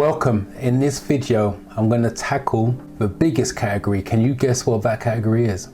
Welcome. In this video, I'm going to tackle the biggest category. Can you guess what that category is?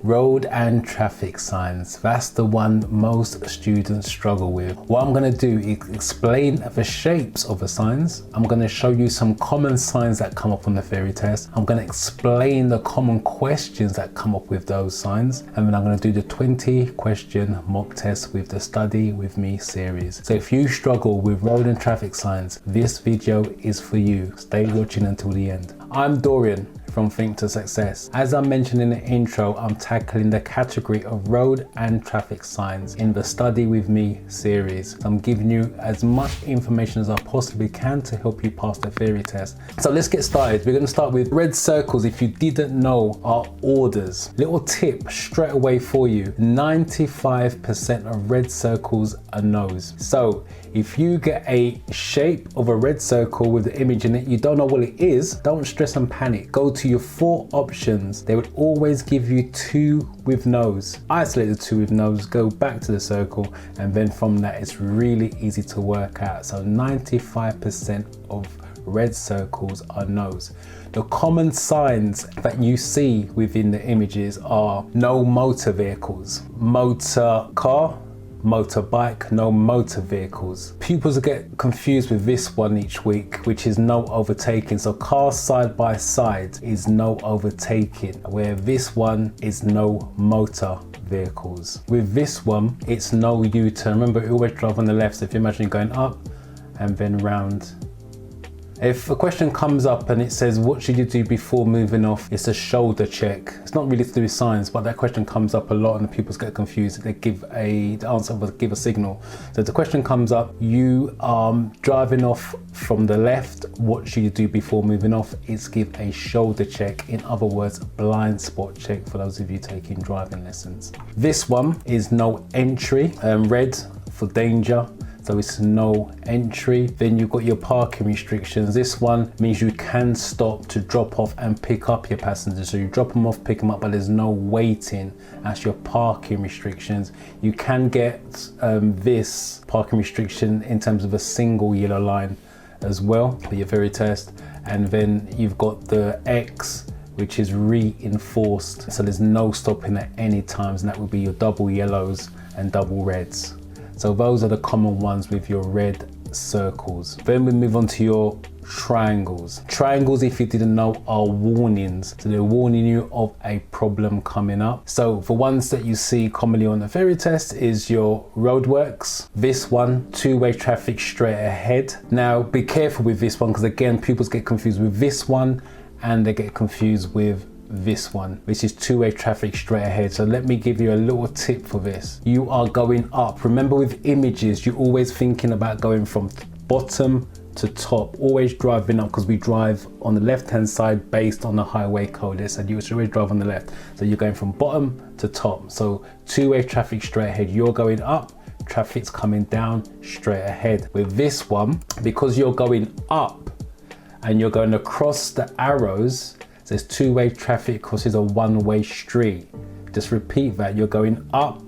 Road and traffic signs. That's the one most students struggle with. What I'm going to do is explain the shapes of the signs. I'm going to show you some common signs that come up on the theory test. I'm going to explain the common questions that come up with those signs. And then I'm going to do the 20 question mock test with the Study With Me series. So if you struggle with road and traffic signs, this video is for you. Stay watching until the end. I'm Dorian from Think to Success. As I mentioned in the intro, I'm tackling the category of road and traffic signs in the Study With Me series. I'm giving you as much information as I possibly can to help you pass the theory test. So let's get started. We're going to start with red circles. If you didn't know, are orders. Little tip straight away for you. 95% of red circles are no's. So if you get a shape of a red circle with the image in it, you don't know what it is, don't stress and panic. Go to your 4 options. They would always give you 2 with no's. Isolate the 2 with no's, go back to the circle, and then from that it's really easy to work out. So 95% of red circles are no's. The common signs that you see within the images are no motor vehicles, motor car, motorbike, no motor vehicles. Pupils get confused with this one each week, which is no overtaking. So cars side by side is no overtaking, where this one is no motor vehicles. With this one, it's no U-turn. Remember, we always drive on the left. So if you imagine going up and then round. If a question comes up and it says, what should you do before moving off? It's a shoulder check. It's not really to do with science, but that question comes up a lot and the pupils get confused. They give the answer will give a signal. So the question comes up, you are driving off from the left. What should you do before moving off? It's give a shoulder check. In other words, blind spot check for those of you taking driving lessons. This one is no entry, red for danger. So it's no entry. Then you've got your parking restrictions. This one means you can stop to drop off and pick up your passengers. So you drop them off, pick them up, but there's no waiting. That's your parking restrictions. You can get this parking restriction in terms of a single yellow line as well for your theory test. And then you've got the X, which is reinforced. So there's no stopping at any times, and that would be your double yellows and double reds. So those are the common ones with your red circles. Then we move on to your triangles. Triangles, if you didn't know, are warnings. So they're warning you of a problem coming up. So the ones that you see commonly on the theory test is your roadworks. This one, 2-way traffic straight ahead. Now be careful with this one, because again, pupils get confused with this one and they get confused with this one, which is 2-way traffic straight ahead. So let me give you a little tip for this. You are going up. Remember, with images, you're always thinking about going from bottom to top, always driving up, because we drive on the left hand side based on the highway code. They said you should always drive on the left. So you're going from bottom to top. So 2-way traffic straight ahead, you're going up, traffic's coming down straight ahead. With this one, because you're going up and you're going across the arrows, there's 2-way traffic crosses a 1-way street. Just repeat that. You're going up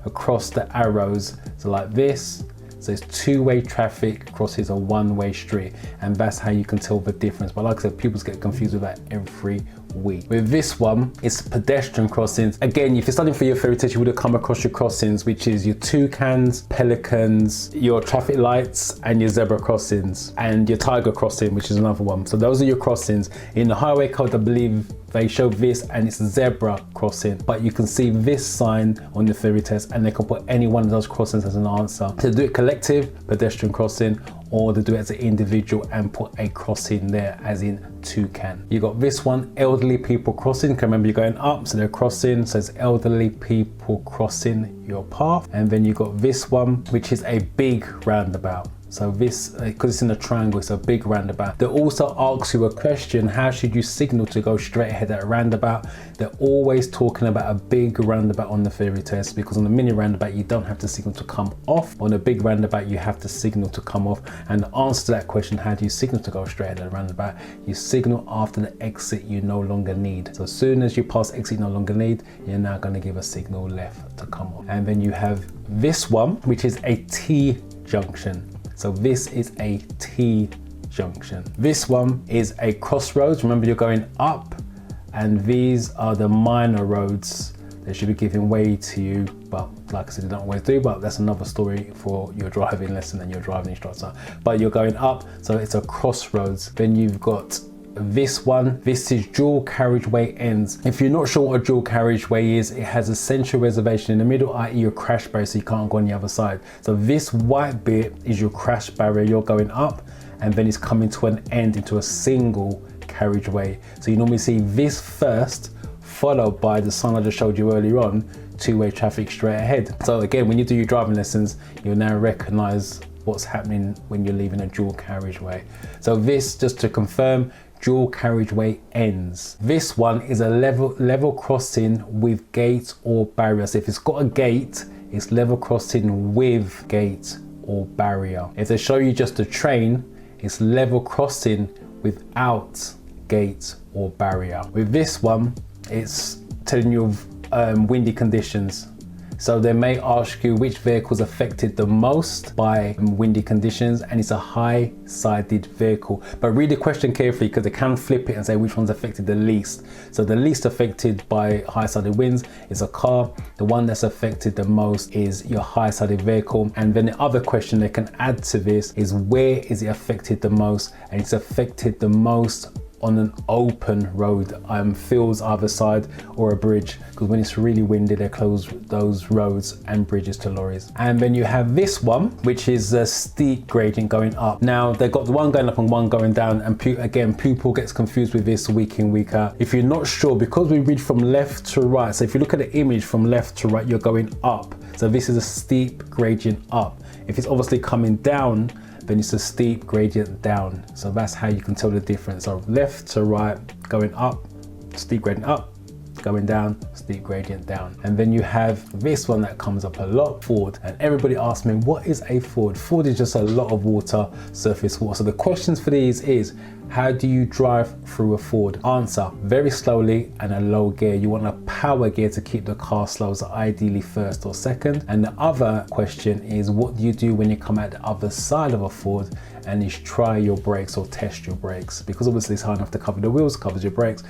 across the arrows. So like this. So there's 2-way traffic crosses a 1-way street. And that's how you can tell the difference. But like I said, people get confused with that every week. With this one, it's pedestrian crossings. Again, if you're studying for your theory test, you would have come across your crossings, which is your toucans, pelicans, your traffic lights, and your zebra crossings, and your tiger crossing, which is another one. So those are your crossings. In the highway code, I believe they show this and it's a zebra crossing, but you can see this sign on the theory test and they can put any one of those crossings as an answer. To do it collective, pedestrian crossing, or to do it as an individual and put a crossing there as in toucan. You got this one, elderly people crossing. Can remember you're going up, so they're crossing, so it's elderly people crossing your path. And then you got this one, which is a big roundabout. So this, because it's in a triangle, it's a big roundabout. They also ask you a question, how should you signal to go straight ahead at a roundabout? They're always talking about a big roundabout on the theory test, because on the mini roundabout, you don't have to signal to come off. On a big roundabout, you have to signal to come off. And the answer to that question, how do you signal to go straight ahead at a roundabout? You signal after the exit you no longer need. So as soon as you pass exit you no longer need, you're now going to give a signal left to come off. And then you have this one, which is a T junction. So this is a T junction. This one is a crossroads. Remember, you're going up, and these are the minor roads. They should be giving way to you, but like I said, they don't always do, but that's another story for your driving lesson and your driving instructor. But you're going up, so it's a crossroads. Then you've got this one. This is dual carriageway ends. If you're not sure what a dual carriageway is, it has a central reservation in the middle, i.e. your crash barrier, so you can't go on the other side. So this white bit is your crash barrier. You're going up, and then it's coming to an end into a single carriageway. So you normally see this first, followed by the sign I just showed you earlier on, two-way traffic straight ahead. So again, when you do your driving lessons, you'll now recognize what's happening when you're leaving a dual carriageway. So this, just to confirm, dual carriageway ends. This one is a level crossing with gate or barrier. So if it's got a gate, it's level crossing with gate or barrier. If they show you just a train, it's level crossing without gate or barrier. With this one, it's telling you of windy conditions. So they may ask you which vehicle's affected the most by windy conditions, and it's a high-sided vehicle. But read the question carefully, because they can flip it and say which one's affected the least. So the least affected by high-sided winds is a car. The one that's affected the most is your high-sided vehicle. And then the other question they can add to this is, where is it affected the most? And it's affected the most on an open road, fields either side, or a bridge, because when it's really windy they close those roads and bridges to lorries. And then you have this one, which is a steep gradient going up. Now they've got the one going up and one going down, and again, people gets confused with this week in, week out. If you're not sure, because we read from left to right, so if you look at the image from left to right, you're going up. So this is a steep gradient up. If it's obviously coming down, then it's a steep gradient down. So that's how you can tell the difference of left to right, going up, steep gradient up, going down, steep gradient down. And then you have this one that comes up a lot, Ford. And everybody asks me, what is a Ford? Ford is just a lot of water, surface water. So the questions for these is, how do you drive through a Ford? Answer, very slowly and a low gear. You want a power gear to keep the car slow, so ideally first or second. And the other question is, what do you do when you come out the other side of a Ford and you try your brakes or test your brakes? Because obviously it's hard enough to cover the wheels, covers your brakes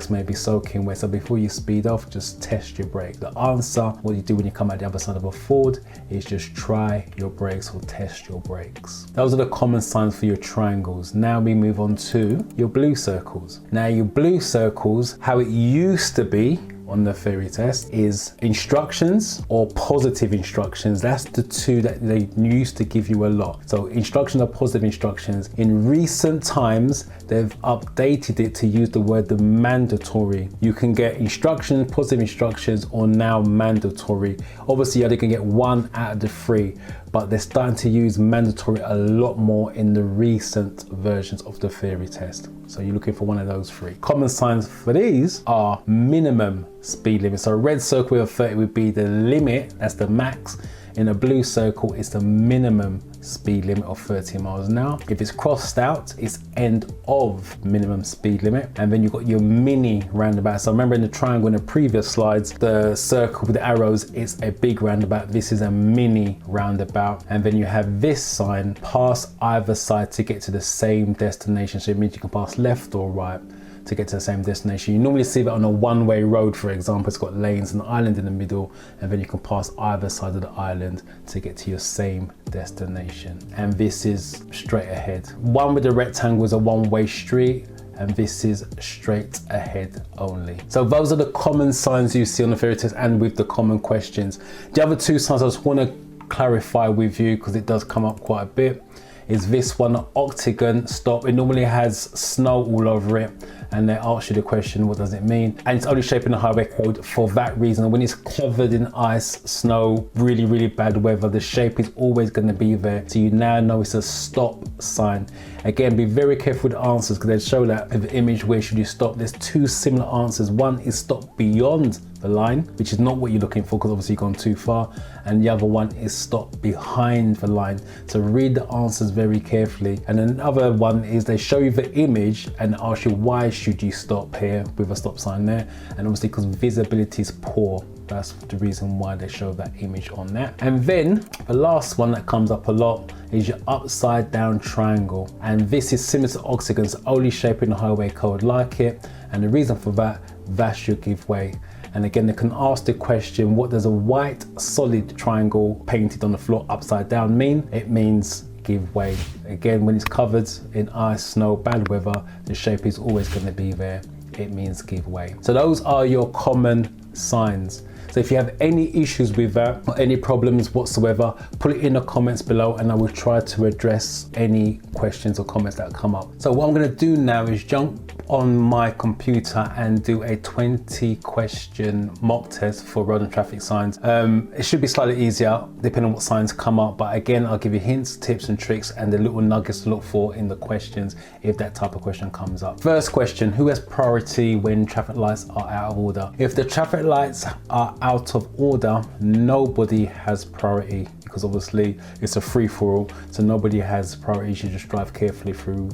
may be soaking wet. So before you speed off, just test your brake. The answer, what you do when you come out the other side of a Ford, is just try your brakes or test your brakes. Those are the common signs for your triangles. Now we move on to your blue circles. Now your blue circles, how it used to be on the theory test, is instructions or positive instructions. That's the two that they used to give you a lot. So instructions or positive instructions. In recent times, they've updated it to use the word the mandatory. You can get instructions, positive instructions, or now mandatory. Obviously, you only can get one out of the three, but they're starting to use mandatory a lot more in the recent versions of the theory test. So you're looking for one of those three. Common signs for these are minimum speed limit. So a red circle with a 30 would be the limit, that's the max. In a blue circle, it's the minimum speed limit of 30 miles an hour. If it's crossed out, it's end of minimum speed limit. And then you've got your mini roundabout. So remember in the triangle in the previous slides, the circle with the arrows is a big roundabout. This is a mini roundabout. And then you have this sign, pass either side to get to the same destination. So it means you can pass left or right to get to the same destination. You normally see that on a one-way road, for example. It's got lanes and an island in the middle, and then you can pass either side of the island to get to your same destination. And this is straight ahead. One with the rectangle is a one-way street, and this is straight ahead only. So those are the common signs you see on the theory test and with the common questions. The other two signs I just want to clarify with you, because it does come up quite a bit, is this one, Octagon stop. It normally has snow all over it, and they ask you the question, what does it mean? And it's only shaping the highway code for that reason. When it's covered in ice, snow, really, really bad weather, the shape is always going to be there. So you now know it's a stop sign. Again, be very careful with the answers, because they show that with the image, where should you stop? There's two similar answers. One is stop beyond the line, which is not what you're looking for, because obviously you've gone too far. And the other one is stop behind the line. So read the answers very carefully. And another one is they show you the image and ask you, why should you stop here with a stop sign there? And obviously because visibility is poor. That's the reason why they show that image on that. And then the last one that comes up a lot is your upside down triangle. And this is similar to Octagon's only shape in the highway code like it. And the reason for that, that's your giveaway. And again, they can ask the question, what does a white solid triangle painted on the floor upside down mean? It means give way. Again, when it's covered in ice, snow, bad weather, the shape is always going to be there. It means give way. So those are your common signs. So if you have any issues with that or any problems whatsoever, put it in the comments below and I will try to address any questions or comments that come up. So what I'm going to do now is jump on my computer and do a 20 question mock test for road and traffic signs. It should be slightly easier depending on what signs come up, but again, I'll give you hints, tips and tricks and the little nuggets to look for in the questions if that type of question comes up. First question, who has priority when traffic lights are out of order? If the traffic lights are out of order, nobody has priority, because obviously it's a free-for-all, so nobody has priority. You should just drive carefully through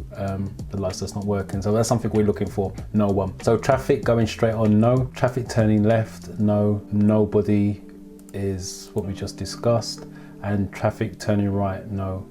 the lights that's not working. So that's something we're looking for, no one. So traffic going straight on, no. Traffic turning left, no. Nobody is what we just discussed. And traffic turning right, no.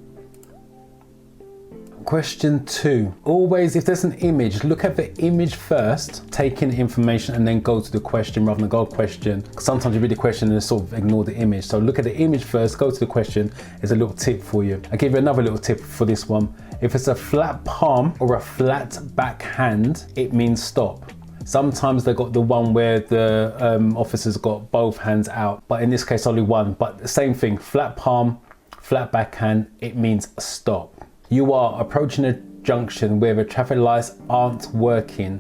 Question 2, always if there's an image, look at the image first, take in information and then go to the question rather than go question. Sometimes you read the question and sort of ignore the image. So look at the image first, go to the question. Is a little tip for you. I'll give you another little tip for this one. If it's a flat palm or a flat backhand, it means stop. Sometimes they got the one where the officer's got both hands out, but in this case only one. But the same thing, flat palm, flat backhand, it means stop. You are approaching a junction where the traffic lights aren't working.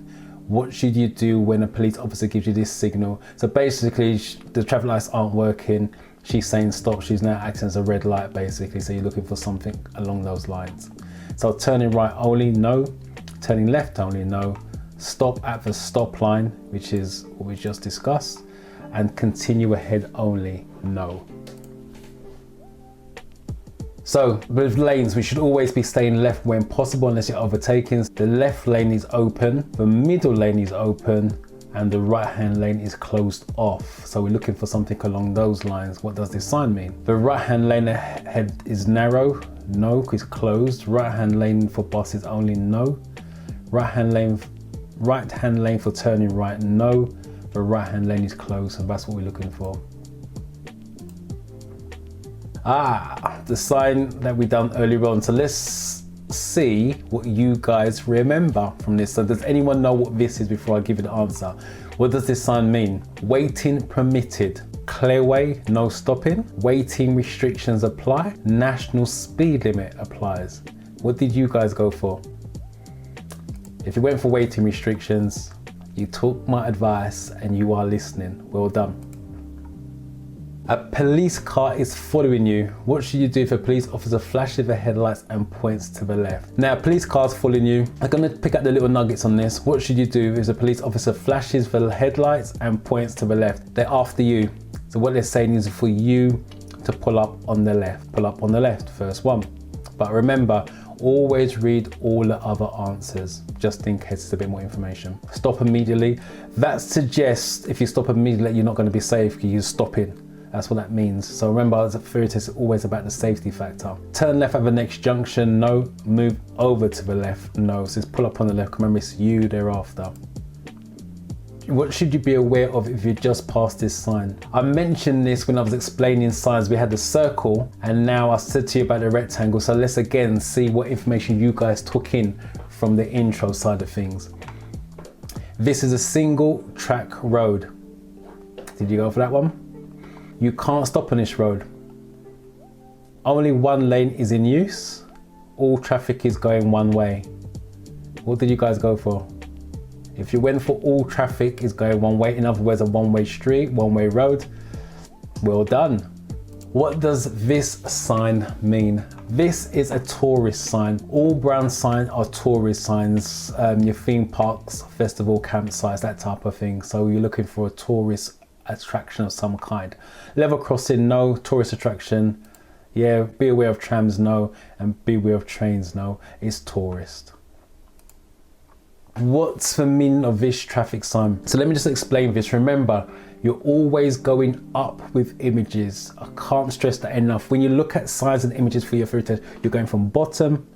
What should you do when a police officer gives you this signal? So basically the traffic lights aren't working. She's saying stop. She's now acting as a red light basically. So you're looking for something along those lines. So turning right only, no. Turning left only, no. Stop at the stop line, which is what we just discussed. And continue ahead only, no. So with lanes, we should always be staying left when possible unless you're overtaking. The left lane is open, the middle lane is open, and the right hand lane is closed off. So we're looking for something along those lines. What does this sign mean? The right hand lane ahead is narrow, no, it's closed. Right hand lane for buses only, no. Right hand lane for turning right, no. The right hand lane is closed, so that's what we're looking for. The sign that we done earlier on. So let's see what you guys remember from this. So does anyone know what this is before I give you the answer? What does this sign mean? Waiting permitted. Clearway, no stopping. Waiting restrictions apply. National speed limit applies. What did you guys go for? If you went for waiting restrictions, you took my advice and you are listening. Well done. A police car is following you. What should you do if a police officer flashes the headlights and points to the left? Now, a police car's following you. I'm gonna pick up the little nuggets on this. What should you do if a police officer flashes the headlights and points to the left? They're after you. So what they're saying is for you to pull up on the left. Pull up on the left, first one. But remember, always read all the other answers, just in case it's a bit more information. Stop immediately. That suggests if you stop immediately, you're not gonna be safe because you're stopping. That's what that means. So remember, the theory test is always about the safety factor. Turn left at the next junction, no. Move over to the left, no. So it's pull up on the left, remember it's you thereafter. What should you be aware of if you just passed this sign? I mentioned this when I was explaining signs. We had the circle and now I said to you about the rectangle. So let's again see what information you guys took in from the intro side of things. This is a single track road. Did you go for that one? You can't stop on this road. Only one lane is in use. All traffic is going one way. What did you guys go for? If you went for all traffic is going one way, in other words, a one-way street, one-way road, well done. What does this sign mean? This is a tourist sign. All brown signs are tourist signs. Your theme parks, festival, campsites, that type of thing. So you're looking for a tourist attraction of some kind. Level crossing, no. Tourist attraction, yeah. Be aware of trams, no. And be aware of trains, no. It's tourist. What's the meaning of this traffic sign? So let me just explain this. Remember, you're always going up with images. I can't stress that enough. When you look at signs and images for your fairy tale, you're going from bottom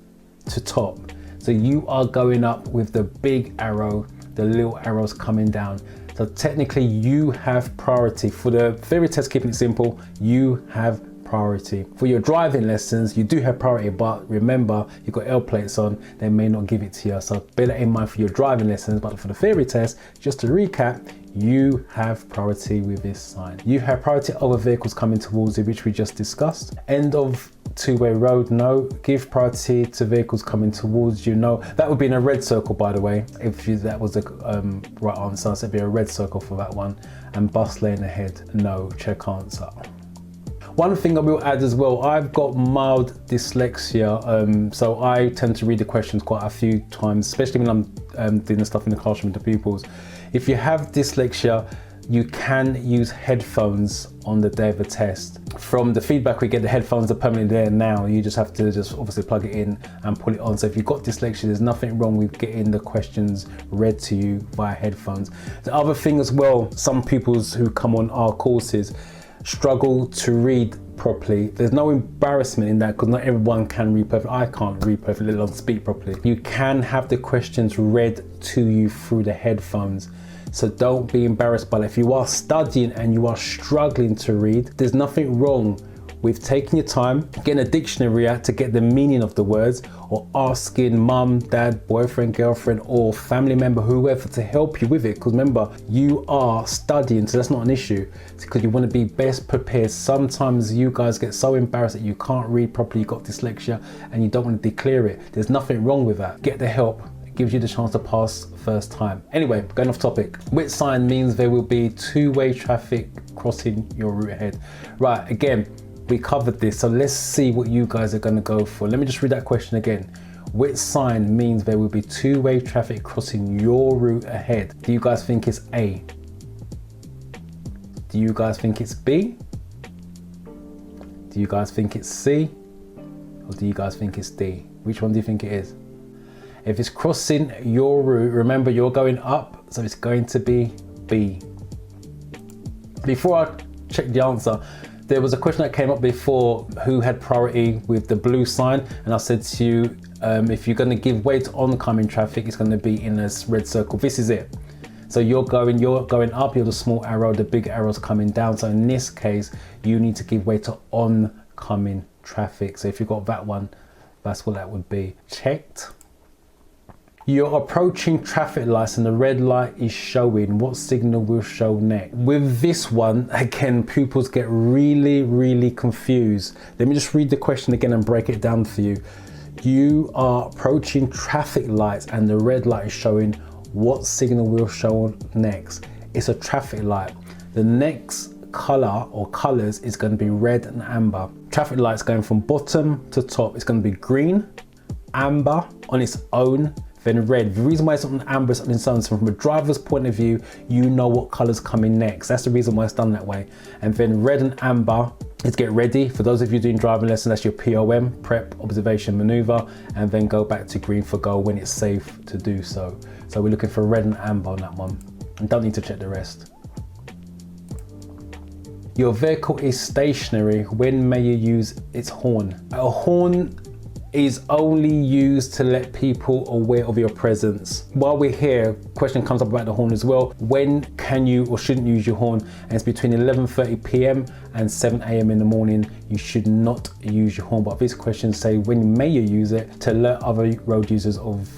to top. So you are going up with the big arrow, the little arrows coming down. So technically you have priority. For the fairy tales, keeping it simple, you have priority. For your driving lessons, you do have priority, but remember, you've got L plates on, they may not give it to you. So bear that in mind for your driving lessons, but for the fairy test, just to recap, you have priority with this sign. You have priority over vehicles coming towards you, which we just discussed. End of two-way road, no. Give priority to vehicles coming towards you, no. That would be in a red circle, by the way, if that was the right answer. So it'd be a red circle for that one. And bus lane ahead, no. Check answer. One thing I will add as well, I've got mild dyslexia, so I tend to read the questions quite a few times, especially when I'm doing the stuff in the classroom with the pupils. If you have dyslexia, you can use headphones on the day of the test. From the feedback we get, the headphones are permanently there now. You just have to obviously plug it in and pull it on. So if you've got dyslexia, there's nothing wrong with getting the questions read to you via headphones. The other thing as well, some pupils who come on our courses struggle to read properly. There's no embarrassment in that because not everyone can read perfectly. I can't read perfectly, let alone speak properly. You can have the questions read to you through the headphones. So don't be embarrassed by that. If you are studying and you are struggling to read, there's nothing wrong with taking your time, getting a dictionary out to get the meaning of the words, or asking mum, dad, boyfriend, girlfriend, or family member, whoever, to help you with it. Because remember, you are studying, so that's not an issue. It's because you want to be best prepared. Sometimes you guys get so embarrassed that you can't read properly, you've got dyslexia, and you don't want to declare it. There's nothing wrong with that. Get the help. It gives you the chance to pass first time. Anyway, going off topic. Which sign means there will be two-way traffic crossing your route ahead? Right, again, we covered this, so let's see what you guys are going to go for. Let me just read that question again. Which sign means there will be two-way traffic crossing your route ahead? Do you guys think it's A? Do you guys think it's B? Do you guys think it's C? Or do you guys think it's D? Which one do you think it is? If it's crossing your route, remember you're going up, so it's going to be B. Before I check the answer, there was a question that came up before, who had priority with the blue sign, and I said to you, if you're going to give way to oncoming traffic, it's going to be in a red circle. This is it. So you're going up, you're the small arrow, the big arrow's coming down. So in this case, you need to give way to oncoming traffic. So if you've got that one, that's what that would be. Checked. You're approaching traffic lights and the red light is showing. What signal will show next? With this one, again, pupils get really confused. Let me just read the question again and break it down for you. You are approaching traffic lights and the red light is showing. What signal will show next? It's a traffic light. The next color or colors is going to be red and amber. Traffic lights going from bottom to top. It's going to be green, amber on its own, then red. The reason why it's not an amber on its own, so from a driver's point of view, you know what colors coming next. That's the reason why it's done that way. And then red and amber is get ready. For those of you doing driving lessons, that's your POM, prep, observation, maneuver, and then go back to green for go when it's safe to do so. So we're looking for red and amber on that one. And don't need to check the rest. Your vehicle is stationary. When may you use its horn? A horn is only used to let people aware of your presence. While we're here, question comes up about the horn as well. When can you or shouldn't use your horn? And it's between 11:30 p.m. and 7 a.m. in the morning. You should not use your horn. But these questions say, when may you use it? To alert other road users of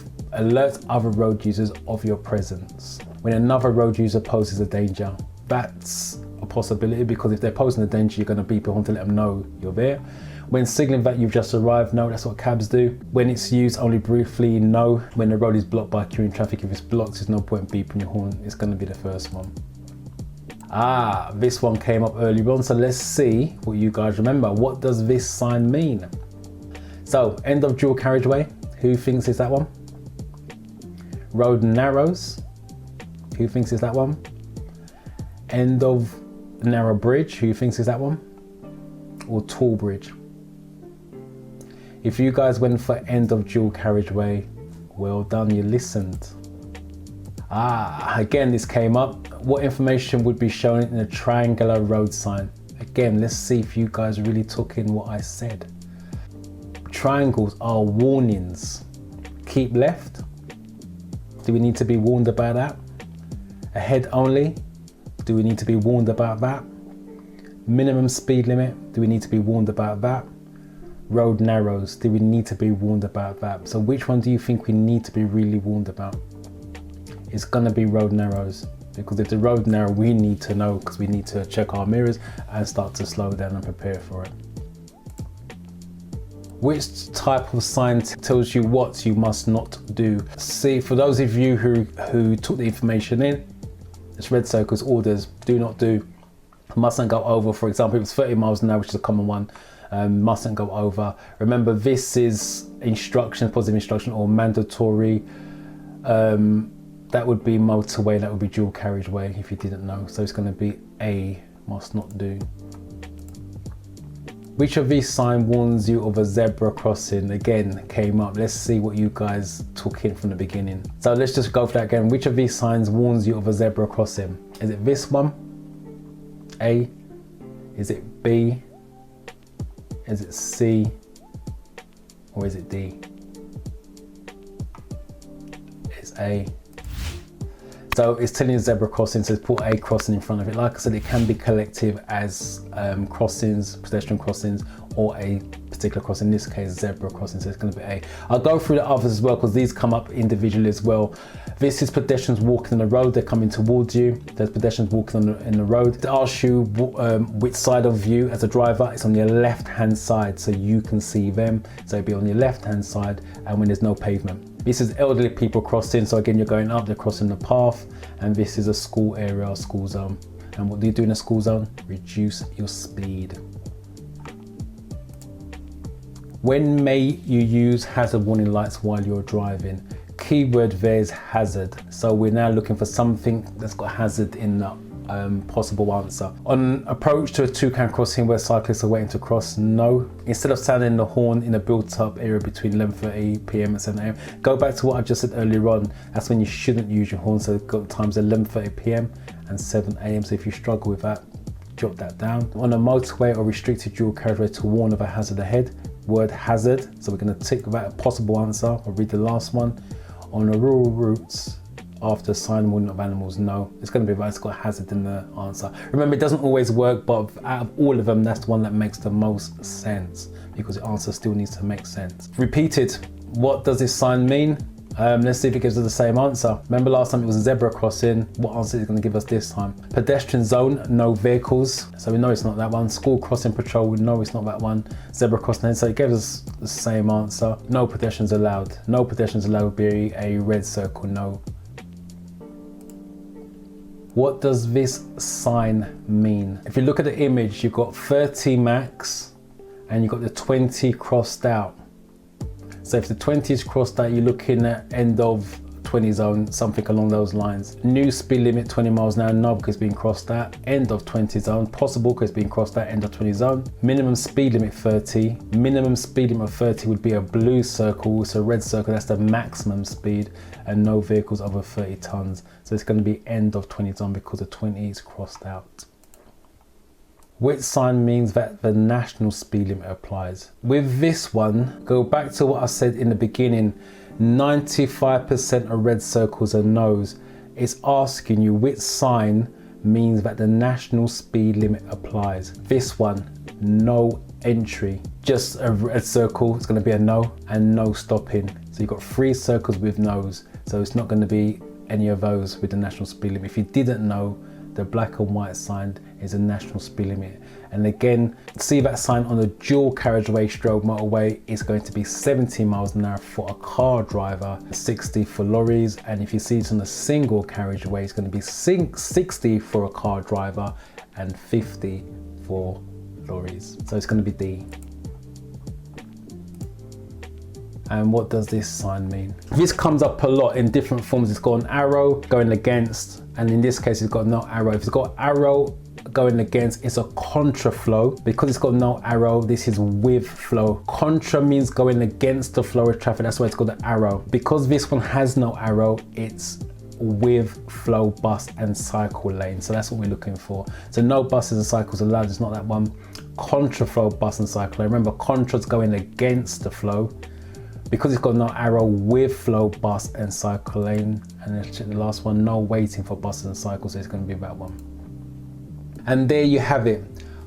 your presence. When another road user poses a danger. That's a possibility, because if they're posing a danger, you're going to beep your horn to let them know you're there. When signaling that you've just arrived, no, that's what cabs do. When it's used only briefly, no. When the road is blocked by queuing traffic, if it's blocked, there's no point beeping your horn. It's going to be the first one. This one came up earlier on, so let's see what you guys remember. What does this sign mean? So, end of dual carriageway. Who thinks it's that one? Road narrows. Who thinks it's that one? End of narrow bridge. Who thinks it's that one? Or tall bridge? If you guys went for end of dual carriageway, well done, you listened. Again, this came up. What information would be shown in a triangular road sign? Again, let's see if you guys really took in what I said. Triangles are warnings. Keep left. Do we need to be warned about that? Ahead only. Do we need to be warned about that? Minimum speed limit. Do we need to be warned about that? Road narrows. Do we need to be warned about that? So which one do you think we need to be really warned about? It's gonna be road narrows, because if the road narrow, we need to know, because we need to check our mirrors and start to slow down and prepare for it. Which type of sign tells you what you must not do? See, for those of you who took the information in, it's red circles, orders, do not do, mustn't go over. For example, it was 30 miles an hour, which is a common one, mustn't go over. Remember, this is instruction, positive instruction, or mandatory. That would be motorway, that would be dual carriageway if you didn't know. So it's going to be A, must not do. Which of these signs warns you of a zebra crossing? Again, came up. Let's see what you guys took in from the beginning. So let's just go for that again. Which of these signs warns you of a zebra crossing? Is it this one? A? Is it B? Is it C? Or is it D? It's A. So it's telling you zebra crossing, so it's put a crossing in front of it. Like I said, it can be collective as crossings, pedestrian crossings, or a particular crossing, in this case zebra crossing, so it's going to be A. I'll go through the others as well, because these come up individually as well. This is pedestrians walking on the road, they're coming towards you. There's pedestrians walking in the road. It asks you which side of you as a driver. It's on your left hand side, so you can see them. So it'll be on your left hand side, and when there's no pavement. This is elderly people crossing, so again, you're going up, they're crossing the path, and this is a school area, a school zone. And what do you do in a school zone? Reduce your speed. When may you use hazard warning lights while you're driving? Keyword there is hazard. So we're now looking for something that's got hazard in the possible answer. On approach to a toucan crossing where cyclists are waiting to cross, no. Instead of sounding the horn in a built-up area between 11:30 p.m. and 7 a.m, go back to what I just said earlier on. That's when you shouldn't use your horn. So got times 11:30 p.m. and 7 a.m. So if you struggle with that, jot that down. On a motorway or restricted dual carriageway to warn of a hazard ahead, word hazard. So we're going to tick that possible answer. I'll read the last one. On the rural routes, after sign warning of animals, no. It's going to be right, it's got hazard in the answer. Remember, it doesn't always work, but out of all of them, that's the one that makes the most sense, because the answer still needs to make sense. Repeated, what does this sign mean? Let's see if it gives us the same answer. Remember last time it was a zebra crossing. What answer is it going to give us this time? Pedestrian zone, no vehicles. So we know it's not that one. School crossing patrol, we know it's not that one. Zebra crossing, so it gives us the same answer. No pedestrians allowed. No pedestrians allowed would be a red circle, no. What does this sign mean? If you look at the image, you've got 30 max and you've got the 20 crossed out. So if the 20 is crossed out, you're looking at end of 20 zone, something along those lines. New speed limit 20 miles an hour, no, because it's being crossed out. End of 20 zone, possible because it's being crossed out, end of 20 zone. Minimum speed limit 30. Minimum speed limit of 30 would be a blue circle, so red circle, that's the maximum speed, and no vehicles over 30 tons. So it's going to be end of 20 zone because the 20 is crossed out. Which sign means that the national speed limit applies? With this one, go back to what I said in the beginning, 95% of red circles are no's. It's asking you which sign means that the national speed limit applies. This one, no entry. Just a red circle, it's going to be a no, and no stopping. So you've got 3 circles with no's. So it's not going to be any of those with the national speed limit. If you didn't know, the black and white sign is a national speed limit. And again, see that sign on the dual carriageway stroke motorway is going to be 70 miles an hour for a car driver, 60 for lorries. And if you see it on a single carriageway, it's going to be 60 for a car driver and 50 for lorries. So it's going to be D. And what does this sign mean? This comes up a lot in different forms. It's got an arrow going against, and in this case it's got no arrow. If it's got arrow going against, it's a contraflow. Because it's got no arrow, this is with flow. Contra means going against the flow of traffic, that's why it's got the arrow. Because this one has no arrow, it's with flow, bus and cycle lane. So that's what we're looking for. So no buses and cycles allowed, it's not that one. Contra flow, bus and cycle lane. Remember, contra's going against the flow because it's got no arrow with flow, bus and cycle lane. And then check the last one, no waiting for buses and cycles, so it's going to be that one. And there you have it.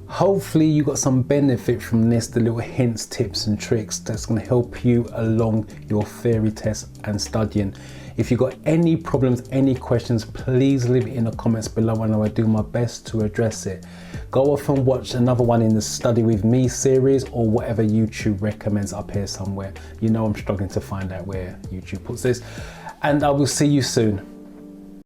Hopefully you got some benefit from this, the little hints, tips and tricks that's going to help you along your theory test and studying. If you got any problems, any questions, please leave it in the comments below and I will do my best to address it. Go off and watch another one in the Study With Me series or whatever YouTube recommends up here somewhere. You know I'm struggling to find out where YouTube puts this. And I will see you soon.